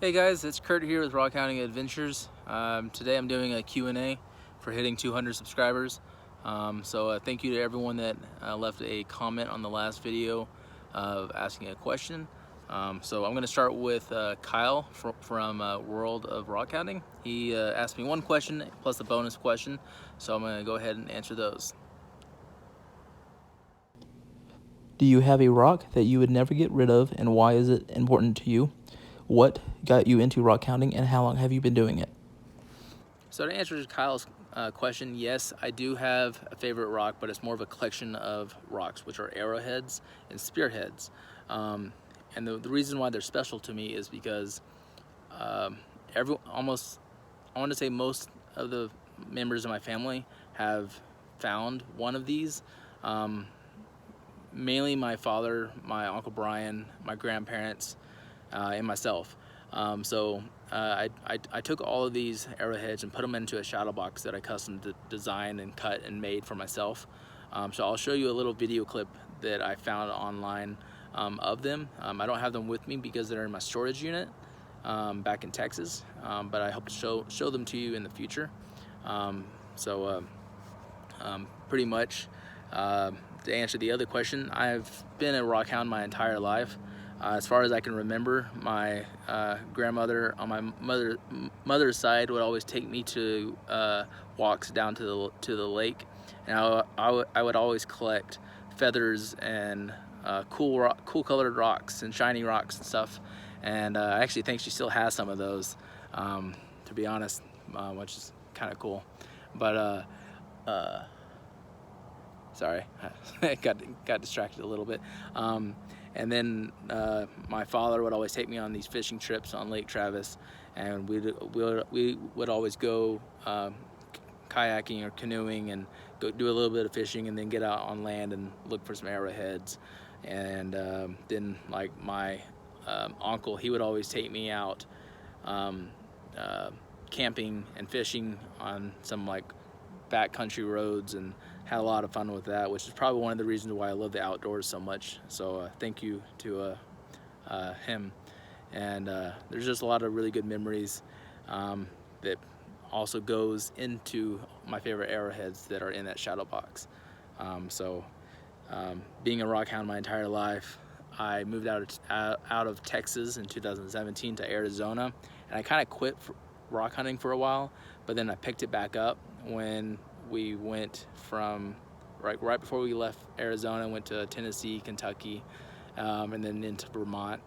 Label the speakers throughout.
Speaker 1: Hey guys, it's Kurt here with Rock.Hounding.Adventures. Today I'm doing a Q&A for hitting 200 subscribers. Thank you to everyone that left a comment on the last video of asking a question. I'm going to start with Kyle from World of Rockhounding. He asked me one question plus a bonus question, so I'm going to go ahead and answer those.
Speaker 2: Do you have a rock that you would never get rid of, and why is it important to you? What got you into rock hounding, and how long have you been doing it?
Speaker 1: So to answer Kyle's question, yes, I do have a favorite rock, but it's more of a collection of rocks, which are arrowheads and spearheads. And the reason why they're special to me is because I want to say most of the members of my family have found one of these. Mainly my father, my Uncle Brian, my grandparents, and myself. I took all of these arrowheads and put them into a shadow box that I custom designed and cut and made for myself. So I'll show you a little video clip that I found online of them. I don't have them with me because they're in my storage unit back in Texas, but I hope to show them to you in the future. Pretty much to answer the other question, I've been a rock hound my entire life. As far as I can remember, my grandmother on my mother's side would always take me to walks down to the lake, and I would always collect feathers and cool colored rocks and shiny rocks and stuff. And I actually think she still has some of those, to be honest, which is kind of cool. But sorry, I got distracted a little bit. And then my father would always take me on these fishing trips on Lake Travis, and we would always go kayaking or canoeing and go do a little bit of fishing, and then get out on land and look for some arrowheads. And then like my uncle, he would always take me out camping and fishing on some like backcountry roads, and had a lot of fun with that, which is probably one of the reasons why I love the outdoors so much. So thank you to him. And there's just a lot of really good memories that also goes into my favorite arrowheads that are in that shadow box. Being a rock hound my entire life, I moved out of Texas in 2017 to Arizona, and I kind of quit rock hunting for a while, but then I picked it back up when we went from right before we left Arizona, went to Tennessee, Kentucky, and then into Vermont.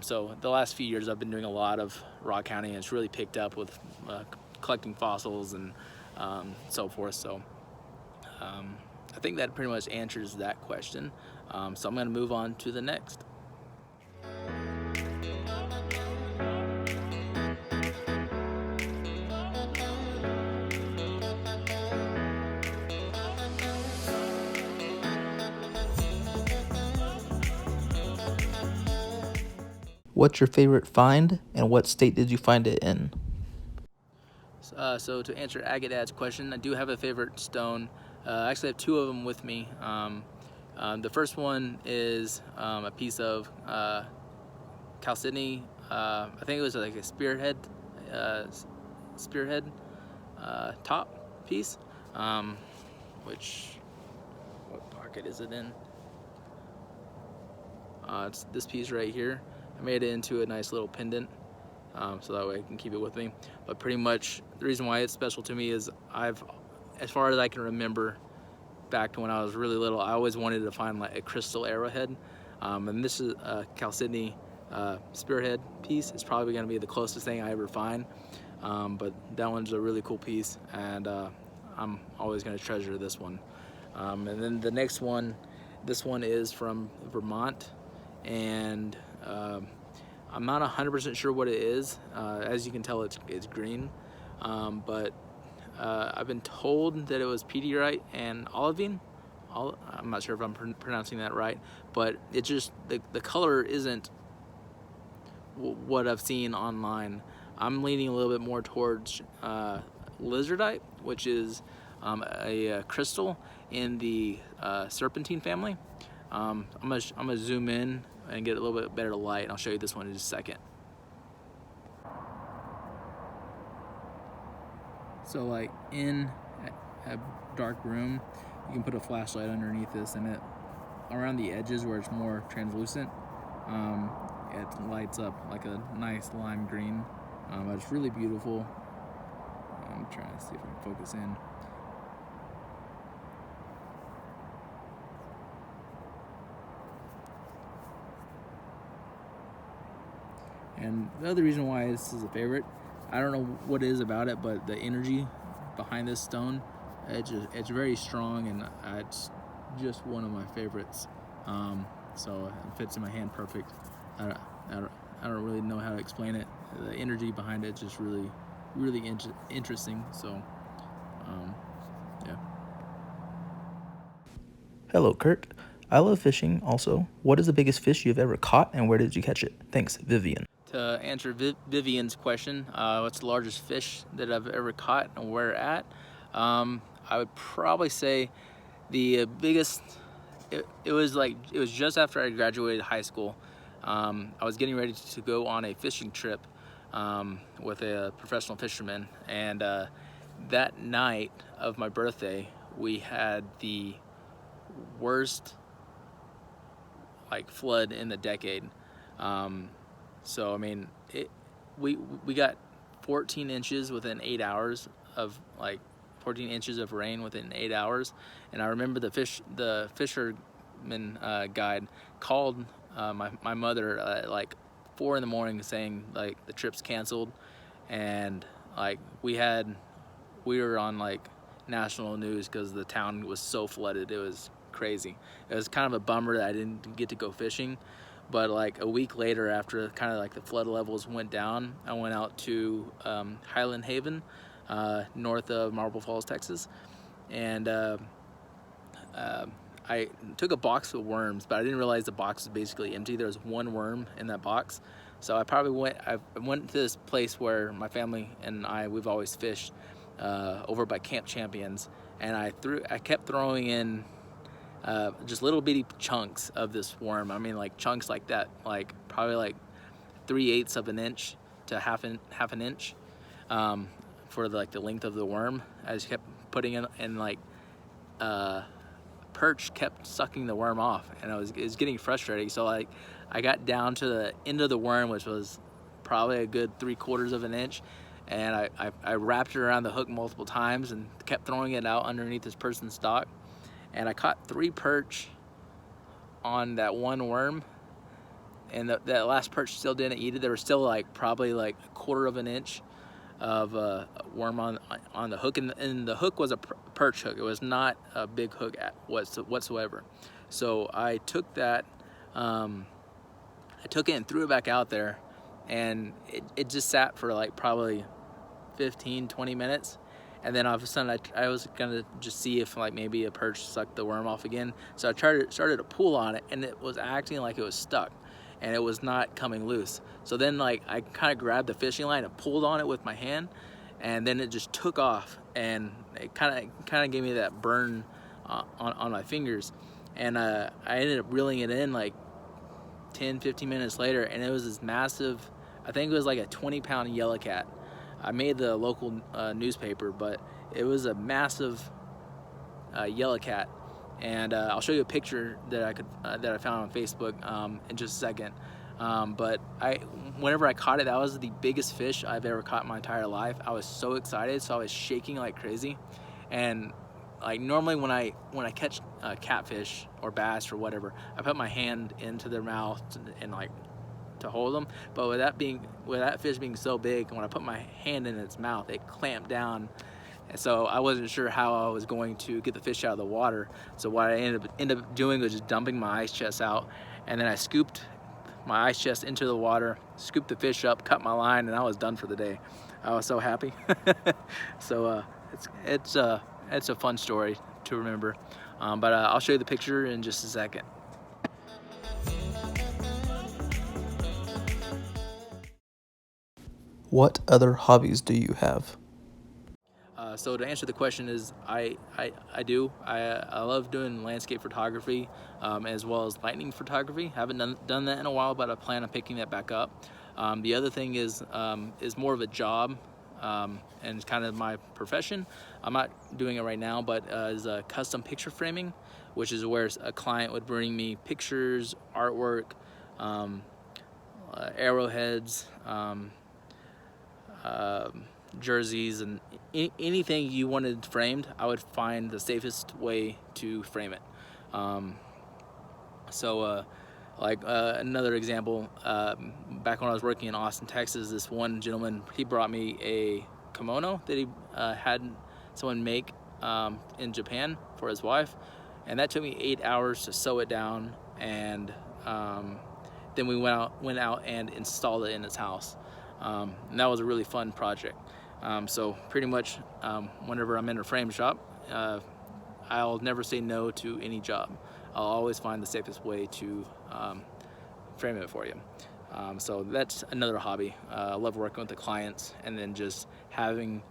Speaker 1: So the last few years I've been doing a lot of rock hounding, and it's really picked up with collecting fossils and so forth. So I think that pretty much answers that question. So I'm going to move on to the next.
Speaker 2: What's your favorite find, and what state did you find it in?
Speaker 1: So to answer Agadad's question, I do have a favorite stone. I actually have two of them with me. The first one is a piece of chalcedony. I think it was like a spearhead top piece. What pocket is it in? It's this piece right here. I made it into a nice little pendant, so that way I can keep it with me. But pretty much the reason why it's special to me is as far as I can remember, back to when I was really little, I always wanted to find like a crystal arrowhead, and this is a chalcedony spearhead piece. It's probably going to be the closest thing I ever find, but that one's a really cool piece, and I'm always going to treasure this one. And then the next one, this one is from Vermont, and I'm not 100% sure what it is. As you can tell, it's green, but I've been told that it was Pediarite and olivine. I'm not sure if I'm pronouncing that right, but it just the color isn't what I've seen online. I'm leaning a little bit more towards lizardite, which is a crystal in the serpentine family. I'm gonna zoom in and get a little bit better light, and I'll show you this one in just a second. So like in a dark room, you can put a flashlight underneath this, and it around the edges where it's more translucent, it lights up like a nice lime green. It's really beautiful. I'm trying to see if I can focus in. And the other reason why this is a favorite, I don't know what it is about it, but the energy behind this stone, it's very strong, and it's just one of my favorites. So it fits in my hand perfect. I don't really know how to explain it. The energy behind it is just really interesting. So yeah.
Speaker 2: Hello, Kurt. I love fishing also. What is the biggest fish you've ever caught and where did you catch it? Thanks, Vivian.
Speaker 1: To answer Vivian's question, what's the largest fish that I've ever caught and where at? I would probably say the biggest, it was just after I graduated high school. I was getting ready to go on a fishing trip with a professional fisherman, and that night of my birthday, we had the worst flood in the decade. So I mean, we got 14 inches within 8 hours of 14 inches of rain within 8 hours, and I remember the fisherman guide called my mother at 4 in the morning saying the trip's canceled, and we were on national news because the town was so flooded. It was crazy. It was kind of a bummer that I didn't get to go fishing, but a week later, after kind of the flood levels went down, I went out to Highland Haven, north of Marble Falls, Texas, and I took a box of worms, but I didn't realize the box was basically empty. There was one worm in that box. So I went to this place where my family and we've always fished, over by Camp Champions, and I kept throwing in just little bitty chunks of this worm. I mean, chunks like that, probably 3/8 of an inch to half an inch, for the length of the worm. I just kept putting in, and perch kept sucking the worm off, and it was getting frustrating. So I got down to the end of the worm, which was probably a good 3/4 of an inch, and I wrapped it around the hook multiple times and kept throwing it out underneath this person's dock, and I caught 3 perch on that one worm, and that last perch still didn't eat it. There was still probably 1/4 of an inch of worm on the hook, and the hook was a perch hook. It was not a big hook whatsoever. So I took that, I took it and threw it back out there, and it just sat for probably 15-20 minutes, and then all of a sudden I was gonna just see if maybe a perch sucked the worm off again. So I started to pull on it, and it was acting like it was stuck, and it was not coming loose. So then I kind of grabbed the fishing line and pulled on it with my hand, and then it just took off, and it kind of gave me that burn on my fingers, and I ended up reeling it in 10-15 minutes later, and it was this massive, I think it was a 20-pound yellowcat. I made the local newspaper, but it was a massive yellowcat, and I'll show you a picture that I found on Facebook in just a second. But whenever I caught it, that was the biggest fish I've ever caught in my entire life. I was so excited, so I was shaking like crazy, and normally when I catch catfish or bass or whatever, I put my hand into their mouth and to hold them, but with that fish being so big, when I put my hand in its mouth, it clamped down, and so I wasn't sure how I was going to get the fish out of the water. So what I ended up doing was just dumping my ice chest out, and then I scooped my ice chest into the water, scooped the fish up, cut my line, and I was done for the day. I was so happy. So it's a fun story to remember, but I'll show you the picture in just a second.
Speaker 2: What other hobbies do you have?
Speaker 1: So to answer the question is, I do. I love doing landscape photography, as well as lightning photography. Haven't done that in a while, but I plan on picking that back up. The other thing is more of a job and it's kind of my profession. I'm not doing it right now, but is custom picture framing, which is where a client would bring me pictures, artwork, arrowheads, jerseys, and anything you wanted framed. I would find the safest way to frame it. Another example, back when I was working in Austin, Texas, this one gentleman, he brought me a kimono that he had someone make in Japan for his wife, and that took me 8 hours to sew it down, and then we went out and installed it in his house, and that was a really fun project. So pretty much whenever I'm in a frame shop, I'll never say no to any job. I'll always find the safest way to frame it for you. So that's another hobby. I love working with the clients and then just having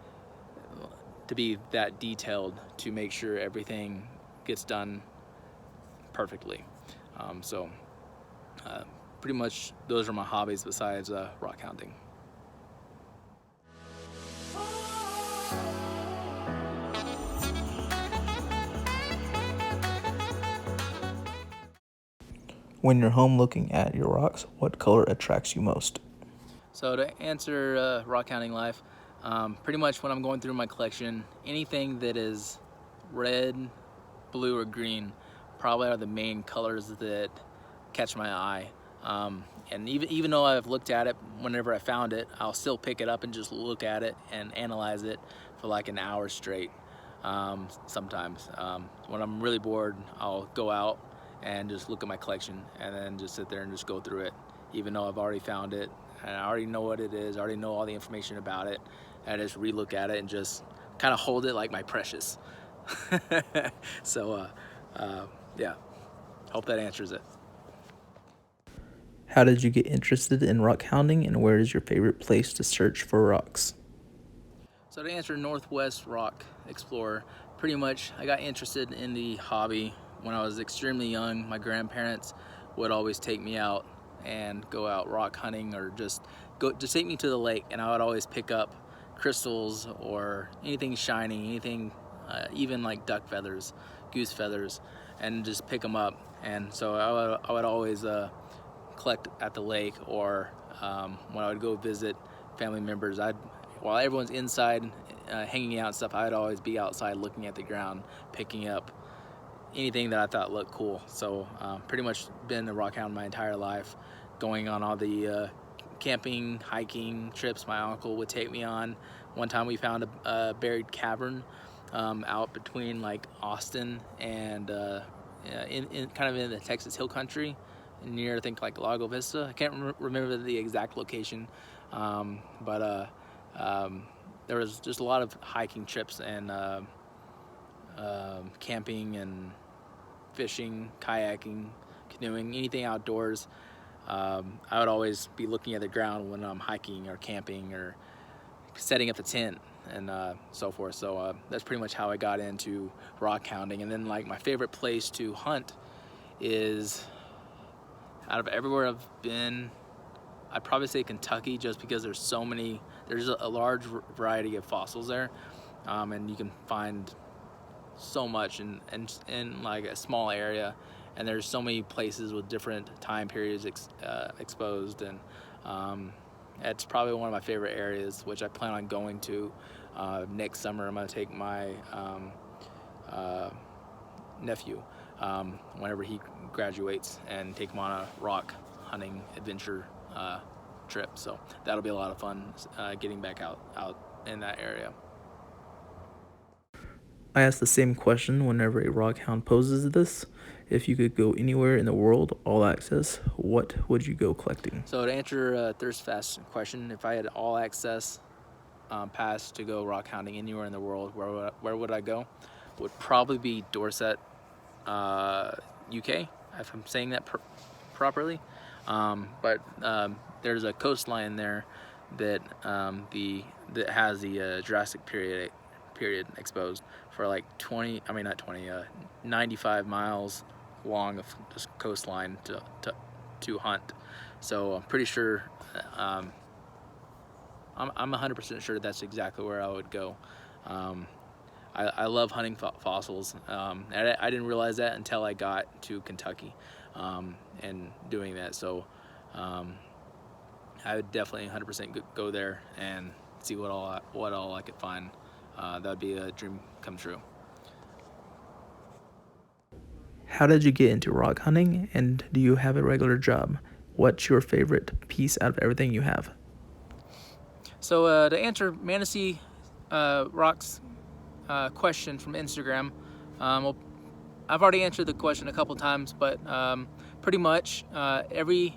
Speaker 1: to be that detailed to make sure everything gets done perfectly. Pretty much those are my hobbies besides rock hounding.
Speaker 2: When you're home looking at your rocks, what color attracts you most?
Speaker 1: So to answer rock hounding life, pretty much when I'm going through my collection, anything that is red, blue, or green probably are the main colors that catch my eye. And even though I've looked at it whenever I found it, I'll still pick it up and just look at it and analyze it for like an hour straight. Sometimes when I'm really bored, I'll go out and just look at my collection and then just sit there and just go through it, even though I've already found it and I already know what it is, I already know all the information about it. I just re-look at it and just kind of hold it like my precious. So yeah, hope that answers it.
Speaker 2: How did you get interested in rock hounding, and where is your favorite place to search for rocks?
Speaker 1: So to answer Northwest Rock Explorer, pretty much I got interested in the hobby when I was extremely young. My grandparents would always take me out and go out rock hunting, or just take me to the lake, and I would always pick up crystals or anything shiny, anything even like duck feathers, goose feathers, and just pick them up. And so I would always collect at the lake, or when I would go visit family members, while everyone's inside hanging out and stuff, I'd always be outside looking at the ground, picking up anything that I thought looked cool. So pretty much been a rock hound my entire life, going on all the camping, hiking trips my uncle would take me on. One time we found a buried cavern out between like Austin and in kind of in the Texas Hill Country, near I think like Lago Vista. I can't remember the exact location, but there was just a lot of hiking trips and camping and fishing, kayaking, canoeing, anything outdoors. I would always be looking at the ground when I'm hiking or camping or setting up the tent and so forth. So that's pretty much how I got into rock hounding. And then like my favorite place to hunt is, out of everywhere I've been, I'd probably say Kentucky, just because there's a large variety of fossils there, and you can find so much in like a small area, and there's so many places with different time periods exposed, and it's probably one of my favorite areas, which I plan on going to next summer. I'm going to take my nephew whenever he graduates and take him on a rock hunting adventure trip. So that'll be a lot of fun getting back out in that area.
Speaker 2: I ask the same question whenever a rock hound poses this. If you could go anywhere in the world, all access, what would you go collecting?
Speaker 1: So to answer Thirst Fast question, if I had all access pass to go rock hounding anywhere in the world, where would I go? Would probably be Dorset, UK, if I'm saying that properly. But there's a coastline there that that has the Jurassic period exposed for like 95 miles long of just coastline to hunt. So I'm pretty sure I'm 100% sure that's exactly where I would go. I love hunting fossils. And I didn't realize that until I got to Kentucky and doing that. So I would definitely 100% go there and see what all I could find. That would be a dream come true.
Speaker 2: How did you get into rock hunting, and do you have a regular job? What's your favorite piece out of everything you have?
Speaker 1: So to answer Manasee Rock's question from Instagram, well, I've already answered the question a couple times, but pretty much every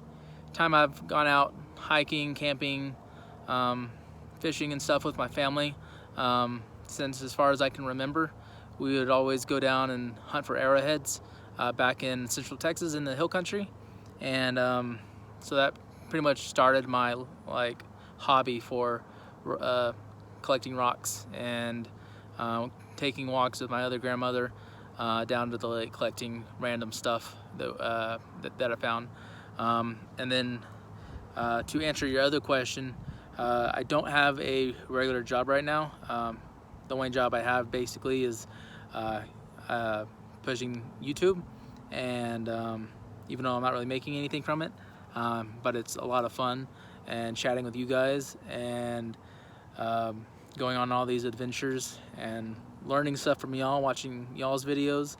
Speaker 1: time I've gone out hiking, camping, fishing and stuff with my family, since as far as I can remember, we would always go down and hunt for arrowheads back in Central Texas in the hill country. And so that pretty much started my hobby for collecting rocks and taking walks with my other grandmother down to the lake, collecting random stuff that I found. And then to answer your other question, I don't have a regular job right now. The only job I have basically is pushing YouTube, and even though I'm not really making anything from it, but it's a lot of fun, and chatting with you guys and going on all these adventures and learning stuff from y'all, watching y'all's videos.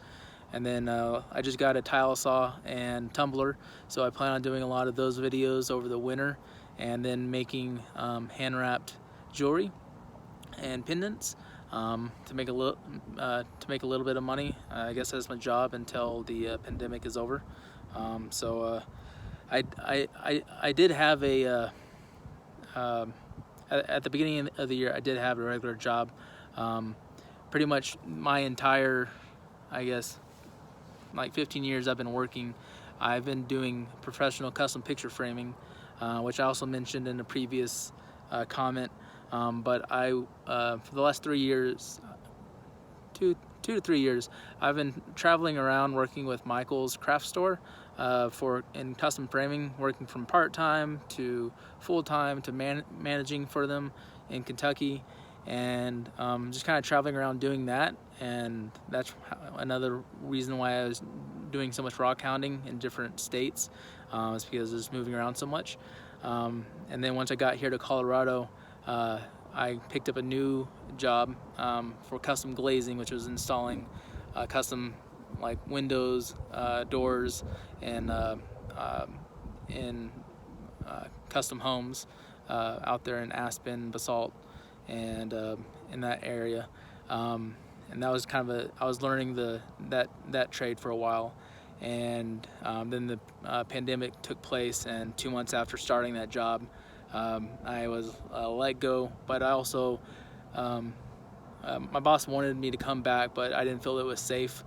Speaker 1: And then I just got a tile saw and tumbler, so I plan on doing a lot of those videos over the winter, and then making hand-wrapped jewelry and pendants to make a little bit of money. I guess that's my job until the pandemic is over. I did have a at the beginning of the year, I did have a regular job. Pretty much my entire, I guess, like 15 years I've been working, I've been doing professional custom picture framing, which I also mentioned in a previous comment. But I, for the last 3 years, two to 3 years, I've been traveling around working with Michael's craft store in custom framing, working from part-time to full-time to managing for them in Kentucky, and just kind of traveling around doing that. And that's another reason why I was doing so much rock hounding in different states, is because I was moving around so much. And then once I got here to Colorado, I picked up a new job for custom glazing, which was installing custom windows, doors, and in custom homes out there in Aspen, Basalt, and in that area. And that was kind of I was learning that trade for a while, and then the pandemic took place, and 2 months after starting that job, I was let go. But I also, my boss wanted me to come back, but I didn't feel it was safe,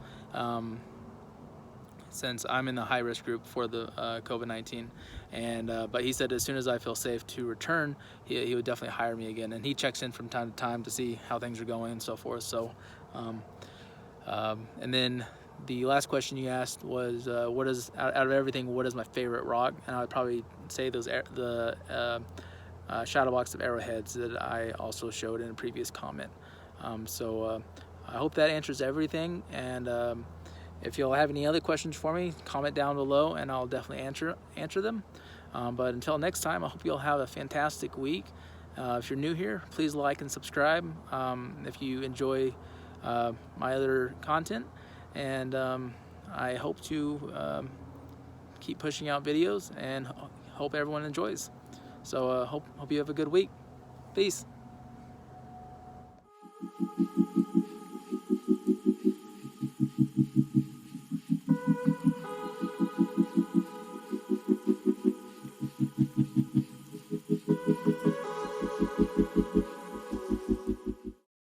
Speaker 1: since I'm in the high-risk group for the COVID-19. And but he said as soon as I feel safe to return, he would definitely hire me again. And he checks in from time to time to see how things are going and so forth. So, and then the last question you asked was, what is, out of everything, what is my favorite rock? And I would probably say the shadow box of arrowheads that I also showed in a previous comment. So I hope that answers everything. And if you'll have any other questions for me, comment down below and I'll definitely answer them. But until next time, I hope you'll have a fantastic week. If you're new here, please like and subscribe if you enjoy my other content. And I hope to keep pushing out videos, and hope everyone enjoys. So hope you have a good week. Peace.